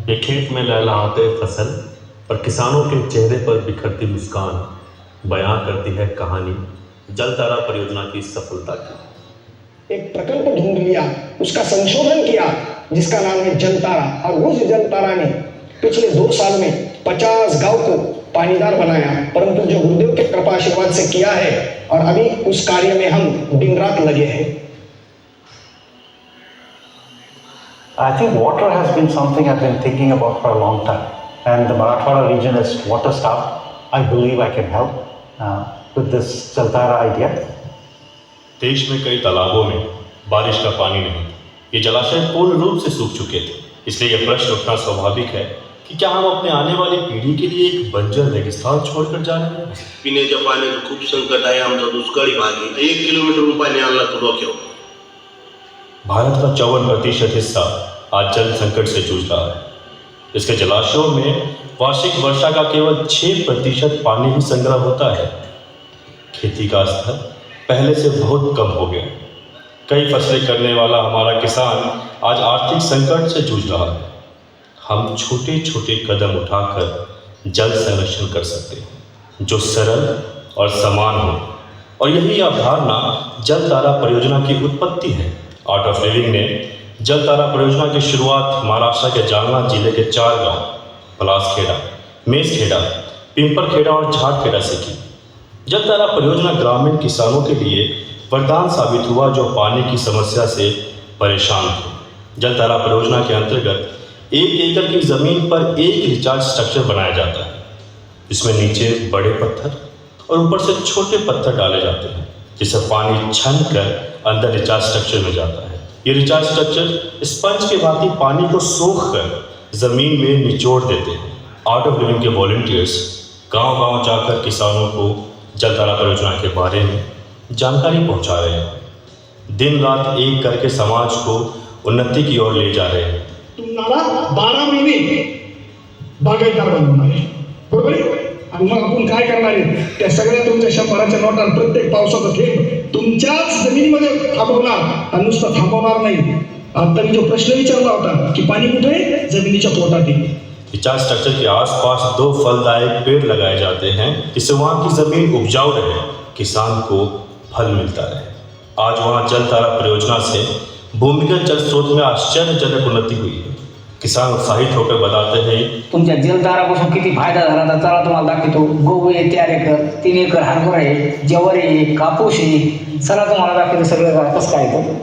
ये खेत में लहलहाते फसल और किसानों के चेहरे पर बिखरती मुस्कान बयां करती है कहानी जलतारा परियोजना की सफलता की। एक प्रकल्प ढूंढ लिया, उसका संशोधन किया जिसका नाम है जलतारा, और उस जलतारा ने पिछले 2 साल में 50 गांव को पानीदार बनाया, परंतु जो गुरुदेव के कृपा आशीर्वाद से किया है, और अभी उस कार्य में हम दिन रात लगे हैं। I think water has been something I've been thinking about for a long time, and the Marathwada region is water-starved. I believe I can help with this Jaltara idea. देश में कई तालाबों में बारिश का पानी नहीं, ये जलाशय पूर्ण रूप से सूख चुके थे। इसलिए यह प्रश्न उठना स्वाभाविक है कि क्या हम अपने आने वाली पीढ़ी के लिए एक बंजर रेगिस्तान छोड़कर जा रहे हैं? पिण्याच्या पाण्याचं खूप संकट आहे, आमचा दुष्काळी भाग आहे। 1 किलोमीटर पाणी आणला तो डोक्यावर। भारत का 54% हिस्सा आज जल संकट से जूझ रहा है। इसके जलाशयों में वार्षिक वर्षा का केवल 6% पानी ही संग्रह होता है। खेती का स्तर पहले से बहुत कम हो गया। कई फसलें करने वाला हमारा किसान आज आर्थिक संकट से जूझ रहा है। हम छोटे छोटे कदम उठाकर जल संरक्षण कर सकते हैं जो सरल और समान हो, और यही अवधारणा जलतारा परियोजना की उत्पत्ति है। आर्ट ऑफ लिविंग ने जलतारा परियोजना की शुरुआत महाराष्ट्र के जालना जिले के 4 गांव पलासखेड़ा, मेसखेड़ा, पिंपरखेड़ा और झाटखेड़ा से की। जलतारा परियोजना ग्रामीण किसानों के लिए वरदान साबित हुआ जो पानी की समस्या से परेशान थे। जलतारा परियोजना के अंतर्गत 1 एकड़ की जमीन पर एक रिचार्ज स्ट्रक्चर बनाया जाता है। इसमें नीचे बड़े पत्थर और ऊपर से छोटे पत्थर डाले जाते हैं, जिससे पानी छन कर अंदर रिचार्ज स्ट्रक्चर में जाता है। ये रिचार्ज स्ट्रक्चर स्पंज के भांति पानी को सोख कर जमीन में निचोड़ देते हैं। आर्ट ऑफ लिविंग के वॉलंटियर्स गांव-गांव जाकर किसानों को जलतारा परियोजना के बारे में जानकारी पहुंचा रहे हैं। दिन रात एक करके समाज को उन्नति की ओर ले जा रहे हैं। तुम्हाला 12 महिने बागायतदार बनवणार आहे, बरोबर आहे? आणि मग आपण काय करणार आहे? त्या सगळ्या तुमच्या 100च्या नोटा प्रत्येक पावसाचा थेंब तुमच्याच जमिनीमध्ये थांबवणार, आणि नुसतं थांबवणार नाही। आता मी जो प्रश्न विचारला होता की पाणी कुठे आहे? जमिनीच्या पोटात आहे। रिचार्ज स्ट्रक्चर के आसपास 2 फलदायक पेड़ लगाए जाते हैं जिससे वहाँ की जमीन उपजाऊ रहे, किसान को फल मिलता रहे। आज वहाँ जलतारा परियोजना से भूमिगत जल स्रोत में आश्चर्यजनक उन्नति हुई है। किसान उत्साहित होकर बताते हैं, तुमच्या जलतारापासून किती फायदा झाला तर चला तुम्हाला दाखवतो। गहू आहे 4 एकर, 3 एकर हरभरा आहे, ज्वारी आहे, कापूस आहे, चला तुम्हाला दाखवतो सगळं कसं काय आहे।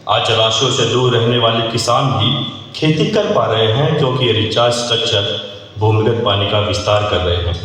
आज जलाशयों से दूर रहने वाले किसान भी खेती कर पा रहे हैं क्योंकि ये रिचार्ज स्ट्रक्चर भूमिगत पानी का विस्तार कर रहे हैं।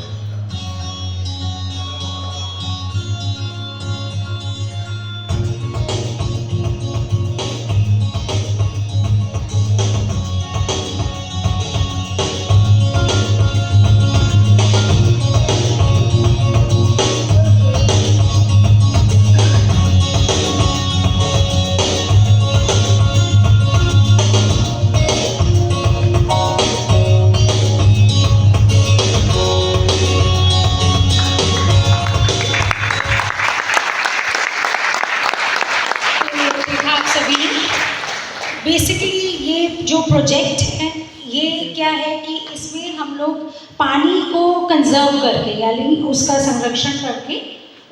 बेसिकली ये जो प्रोजेक्ट है ये क्या है कि इसमें हम लोग पानी को कंजर्व करके यानी उसका संरक्षण करके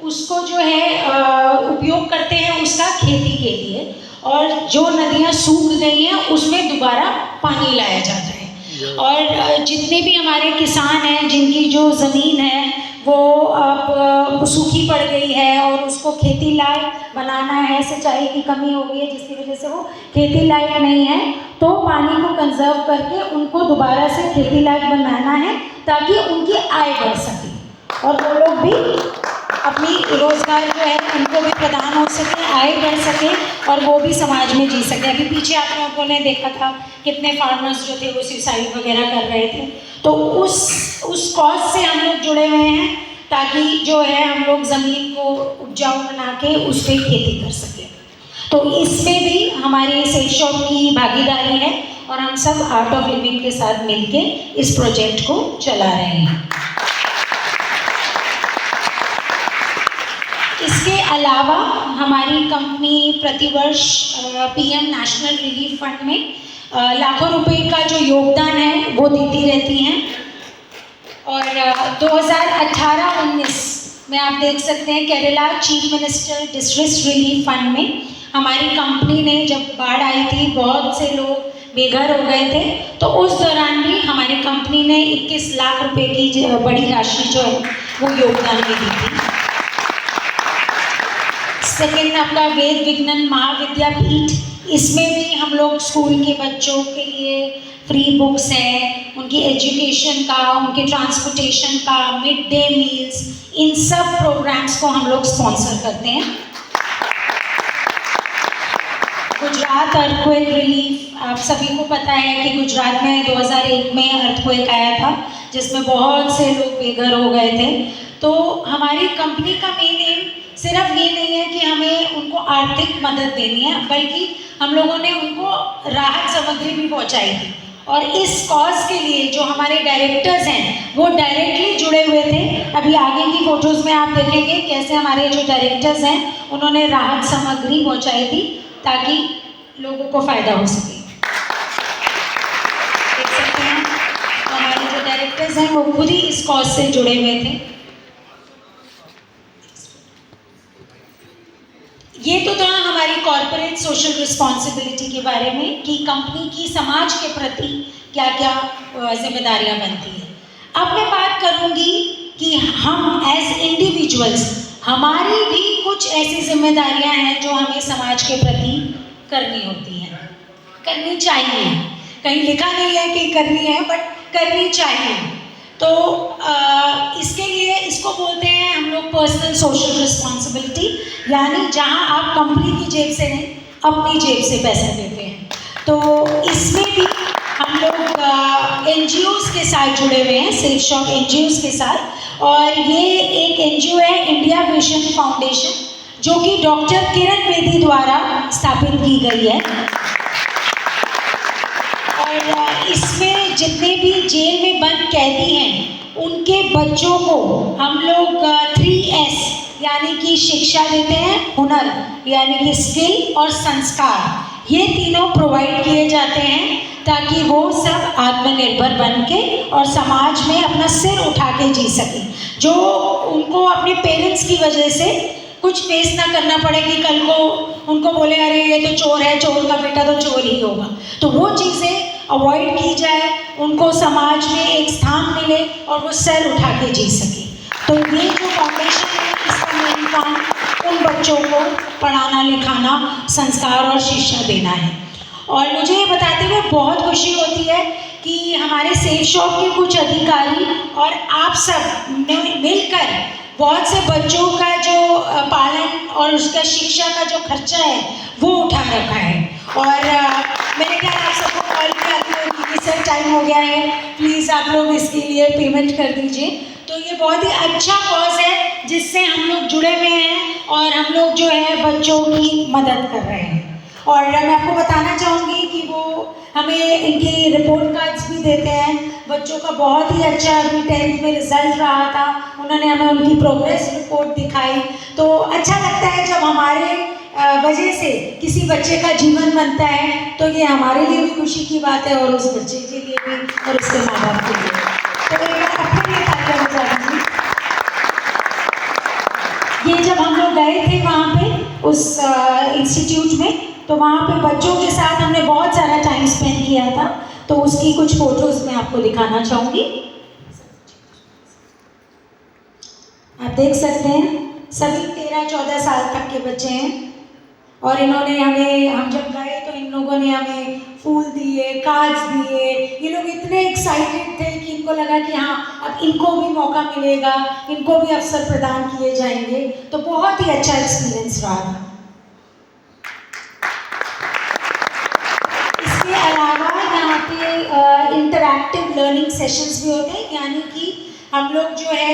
उसको जो है उपयोग करते हैं उसका खेती के लिए, और जो नदियाँ सूख गई हैं उसमें दोबारा पानी लाया जाता है। और जितने भी हमारे किसान हैं जिनकी जो ज़मीन है वो अब सूखी पड़ गई है और उसको खेती लायक बनाना है, सिंचाई की कमी हो गई है जिसकी वजह से वो खेती लायक नहीं है, तो पानी को कंजर्व करके उनको दोबारा से खेती लायक बनाना है ताकि उनकी आय बढ़ सके और वो लोग भी अपनी रोज़गार जो है उनको भी प्रदान हो सके, आय बढ़ सके और वो भी समाज में जी सके। अभी पीछे आप लोगों ने देखा था कितने फार्मर्स जो थे वो सुसाइड वगैरह कर रहे थे, तो उस कॉज से हम लोग जुड़े हुए हैं ताकि जो है हम लोग ज़मीन को उपजाऊ बना के उस पर खेती कर सकें। तो इसमें भी हमारी सेफ शॉप की भागीदारी है और हम सब आर्ट ऑफ लिविंग के साथ मिलके इस प्रोजेक्ट को चला रहे हैं। इसके अलावा हमारी कंपनी प्रतिवर्ष पीएम नेशनल रिलीफ फंड में लाखों रुपए का जो योगदान है वो देती रहती हैं। और 2018-19 में आप देख सकते हैं Kerala chief minister distress relief fund में हमारी कंपनी ने, जब बाढ़ आई थी बहुत से लोग बेघर हो गए थे, तो उस दौरान भी हमारी कंपनी ने 21 लाख रुपए की बड़ी राशि जो है वो योगदान में दी थी। सेकेंड आपका वेद विज्ञान महाविद्यापीठ, इसमें भी हम लोग स्कूल के बच्चों के लिए फ्री बुक्स हैं, उनकी एजुकेशन का, उनके ट्रांसपोर्टेशन का, मिड डे मील्स, इन सब प्रोग्राम्स को हम लोग स्पॉन्सर करते हैं। गुजरात अर्थक्वेक रिलीफ, आप सभी को पता है कि गुजरात में 2001 में अर्थक्वेक आया था जिसमें बहुत से लोग बेघर हो गए थे। तो हमारी कंपनी का मेन एम सिर्फ ये नहीं है कि हमें उनको आर्थिक मदद देनी है, बल्कि हम लोगों ने उनको राहत सामग्री भी पहुंचाई थी। और इस कॉज के लिए जो हमारे डायरेक्टर्स हैं वो डायरेक्टली जुड़े हुए थे। अभी आगे की फोटोज़ में आप देखेंगे कैसे हमारे जो डायरेक्टर्स हैं उन्होंने राहत सामग्री पहुंचाई थी ताकि लोगों को फ़ायदा हो सके। देख सकते हैं हमारे जो डायरेक्टर्स हैं वो खुद ही इस कॉज से जुड़े हुए थे। ये तो था हमारी कॉर्पोरेट सोशल रिस्पॉन्सिबिलिटी के बारे में कि कंपनी की समाज के प्रति क्या क्या जिम्मेदारियां बनती है। अब मैं बात करूंगी कि हम एज इंडिविजुअल्स, हमारी भी कुछ ऐसी जिम्मेदारियां हैं जो हमें समाज के प्रति करनी होती हैं, करनी चाहिए। कहीं लिखा नहीं है कि करनी है, बट करनी चाहिए। तो इसके लिए इसको बोलते हैं हम लोग पर्सनल सोशल रिस्पॉन्सिबिलिटी, यानी जहां आप कंपनी की जेब से नहीं अपनी जेब से पैसे देते हैं। तो इसमें भी हम लोग NGOs के साथ जुड़े हुए हैं, सेफ शॉप NGOs के साथ। और ये एक NGO है इंडिया विजन फाउंडेशन, जो कि डॉक्टर किरण बेदी द्वारा स्थापित की गई है। और इसमें जितने भी जेल में बंद कैदी हैं उनके बच्चों को हम लोग 3S यानी कि शिक्षा देते हैं, हुनर यानी कि स्किल और संस्कार, ये तीनों प्रोवाइड किए जाते हैं ताकि वो सब आत्मनिर्भर बन के और समाज में अपना सिर उठा के जी सकें। जो उनको अपने पेरेंट्स की वजह से कुछ फेस ना करना पड़े कि कल को उनको बोले अरे ये तो चोर है, चोर का बेटा तो चोर ही होगा। तो वो चीज़ें अवॉइड की जाए, उनको समाज में एक स्थान मिले और वो सर उठा के जी सके। तो ये जो फाउंडेशन है इसका मेन काम उन बच्चों को पढ़ाना, लिखाना, संस्कार और शिक्षा देना है। और मुझे ये बताते हुए बहुत खुशी होती है कि हमारे सेफ शॉप के कुछ अधिकारी और आप सब ने मिलकर बहुत से बच्चों का जो पालन और उसका शिक्षा का जो खर्चा है वो उठा रखा है। और मेरे ख्याल आप सबको कॉल भी आती होगी कि सर टाइम हो गया है, प्लीज़ आप लोग इसके लिए पेमेंट कर दीजिए। तो ये बहुत ही अच्छा कॉज है जिससे हम लोग जुड़े हुए हैं और हम लोग जो है बच्चों की मदद कर रहे हैं। और मैं आपको बताना चाहूँगी कि वो हमें इनकी रिपोर्ट कार्ड्स भी देते हैं। बच्चों का बहुत ही अच्छा अभी 10th में रिजल्ट रहा था, उन्होंने हमें उनकी प्रोग्रेस रिपोर्ट दिखाई। तो अच्छा लगता है जब हमारे वजह से किसी बच्चे का जीवन बनता है, तो ये हमारे लिए भी खुशी की बात है और उस बच्चे के लिए भी और उसके माँ बाप के लिए। तो एक बार अपने लिए तालियां बजा दीजिए। ये जब हम लोग गए थे वहाँ पे उस इंस्टीट्यूट में, तो वहाँ पे बच्चों के साथ हमने बहुत सारा टाइम स्पेंड किया था। तो उसकी कुछ फोटोज मैं आपको दिखाना चाहूँगी। आप देख सकते हैं सभी 13-14 साल तक के बच्चे हैं। और इन्होंने हमें, हम जब गए तो इन लोगों ने हमें फूल दिए, कार्ड्स दिए। ये लोग इतने एक्साइटेड थे कि इनको लगा कि हाँ अब इनको भी मौका मिलेगा, इनको भी अवसर प्रदान किए जाएंगे। तो बहुत ही अच्छा एक्सपीरियंस रहा था। इसके अलावा यहाँ पे इंटरैक्टिव लर्निंग सेशंस भी होते हैं, यानी कि हम लोग जो है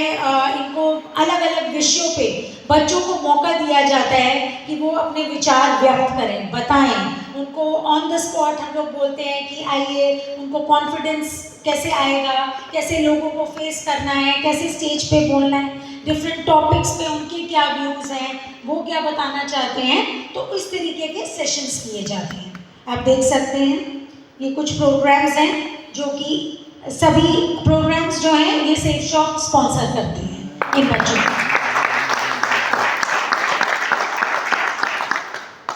इनको अलग अलग विषयों पे बच्चों को मौका दिया जाता है कि वो अपने विचार व्यक्त करें, बताएं। उनको ऑन द स्पॉट हम लोग बोलते हैं कि आइए, उनको कॉन्फिडेंस कैसे आएगा, कैसे लोगों को फेस करना है, कैसे स्टेज पे बोलना है, डिफरेंट टॉपिक्स पे उनके क्या व्यूज़ हैं, वो क्या बताना चाहते हैं। तो इस तरीके के सेशंस किए जाते हैं। आप देख सकते हैं ये कुछ प्रोग्राम्स हैं जो कि सभी प्रोग्राम्स जो हैं ये सेफ शॉप स्पॉन्सर करती हैं इन बच्चों को।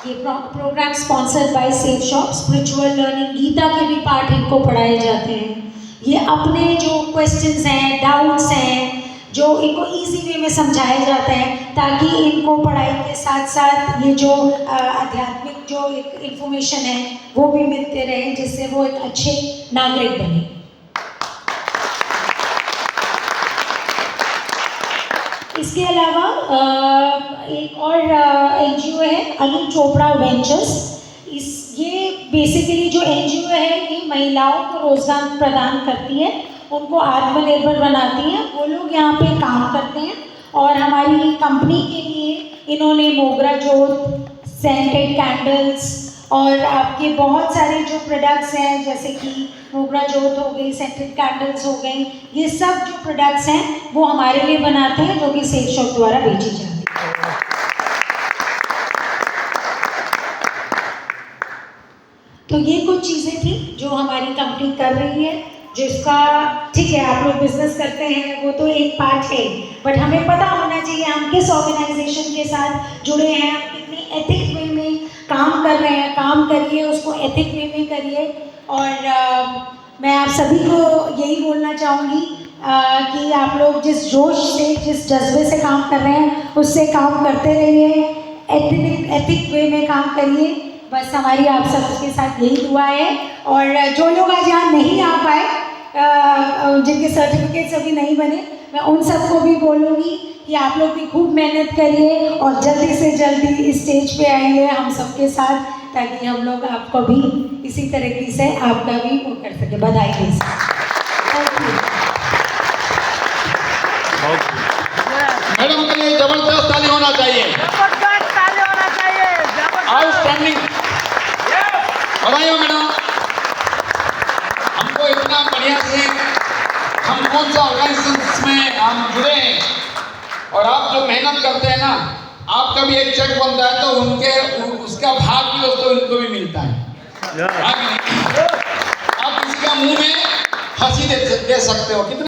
ये programme sponsored by Safe Shop. Spiritual learning, Gita के भी पाठ इनको पढ़ाए जाते हैं। ये अपने जो क्वेश्चंस हैं, डाउट्स हैं, जो इनको इजी वे में समझाए जाते हैं ताकि इनको पढ़ाई के साथ साथ ये जो आध्यात्मिक जो एक इन्फॉर्मेशन है वो भी मिलते रहे, जिससे वो एक अच्छे नागरिक बने। इसके अलावा एक और एनजीओ है अनु चोपड़ा वेंचर्स। ये बेसिकली जो एनजीओ है ये महिलाओं को रोजगार प्रदान करती है, उनको आत्मनिर्भर बनाती है। वो लोग यहाँ पे काम करते हैं और हमारी कंपनी के लिए इन्होंने मोगरा जोत, सेंटेड कैंडल्स और आपके बहुत सारे जो प्रोडक्ट्स हैं जैसे कि मोगरा जोत हो गई, सेंटेड कैंडल्स हो गई, ये सब जो प्रोडक्ट्स हैं वो हमारे लिए बनाते हैं जो कि सेफ शॉप द्वारा बेची जाती है। तो ये कुछ चीज़ें थी जो हमारी कंपनी कर रही है, जिसका ठीक है आप लोग बिजनेस करते हैं वो तो एक पार्ट है, बट हमें पता होना चाहिए हम किस ऑर्गेनाइजेशन के साथ जुड़े हैं, हम कितनी एथिक वे में काम कर रहे हैं। काम करिए, उसको एथिक वे में करिए। और मैं आप सभी को यही बोलना चाहूँगी कि आप लोग जिस जोश से, जिस जज्बे से काम कर रहे हैं उससे काम करते रहिए, एथिक वे में काम करिए। बस हमारी आप सबके साथ यही दुआ है। और जो लोग आज यहाँ नहीं आ पाए, जिनके सर्टिफिकेट्स अभी नहीं बने, मैं उन सबको भी बोलूँगी कि आप लोग भी खूब मेहनत करिए और जल्दी से जल्दी इस स्टेज पे आइए हम सबके साथ, ताकि हम लोग आपको भी इसी तरीके से आपका भी वो कर सके। बधाई दे सकें। मैडम के लिए जबरदस्त ताली होना चाहिए। आउटस्टैंडिंग, बधाई मैडम। हमको इतना बढ़िया से, हम कौन सा ऑर्गेनाइजेशन में हम जुड़े हैं और आप जो मेहनत करते हैं ना, आपका भी एक चेक बनता है तो उनके उसका भाग भी दोस्तों उनको भी मिलता है। आप इसका मुंह में हंसी दे सकते हो। कितना